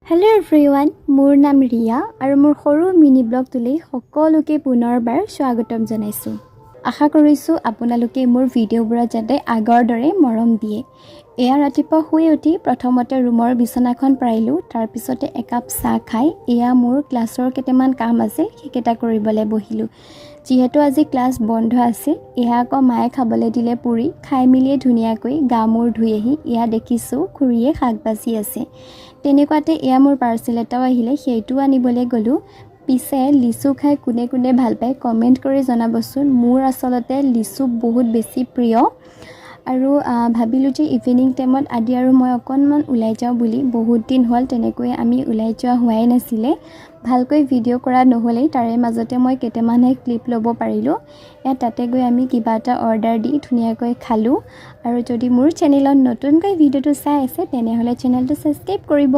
Hello everyone, মোৰ নাম ৰিয়া আৰু মোৰ সৰু মিনি ব্লগটোলৈ সকলোকে পুনৰবাৰ স্বাগতম জনাইছো। আশা কৰিছো আপোনালোকে মোৰ ভিডিঅ'বোৰত যাতে আগৰ দৰে মৰম দিয়ে। এয়া ৰাতিপুৱা শুই উঠি প্ৰথমতে ৰুমৰ বিছনাখন পাৰিলো, তাৰ পিছতে একাপ চাহ খাই এয়া মোৰ ক্লাছৰ কেইটামান কাম আছে সেইকেইটা কৰিবলৈ বহিলো। যিহেতু আজি ক্লাছ বন্ধ আছে, এয়া আকৌ মায়ে খাবলৈ দিলে পুৰি, খাই মিলিয়ে ধুনীয়াকৈ গা মূৰ ধুই আহি এয়া দেখিছো খুৰীয়ে শাক বাছি আছে। তেনেকুৱাতে এয়া মোৰ পাৰ্চেল এটাও আহিলে, সেইটো আনিবলৈ গ'লো। পিছে লিচু খাই কোনে কোনে ভাল পায় কমেণ্ট কৰি জনাবচোন। মোৰ আচলতে লিচু বহুত বেছি প্ৰিয় আৰু ভাবিলোঁ যে ইভিনিং টাইমত আদি আৰু মই অকণমান ওলাই যাওঁ বুলি। বহুত দিন হ'ল তেনেকৈ আমি ওলাই যোৱা হোৱাই নাছিলে, ভালকৈ ভিডিঅ' কৰা নহ'লেই, তাৰে মাজতে মই কেইটামানহে ক্লিপ ল'ব পাৰিলোঁ। তাতে গৈ আমি কিবা এটা অৰ্ডাৰ দি ধুনীয়াকৈ খালোঁ। আৰু যদি মোৰ চেনেলত নতুনকৈ ভিডিঅ'টো চাই আছে তেনেহ'লে চেনেলটো ছাবস্ক্ৰাইব কৰিব।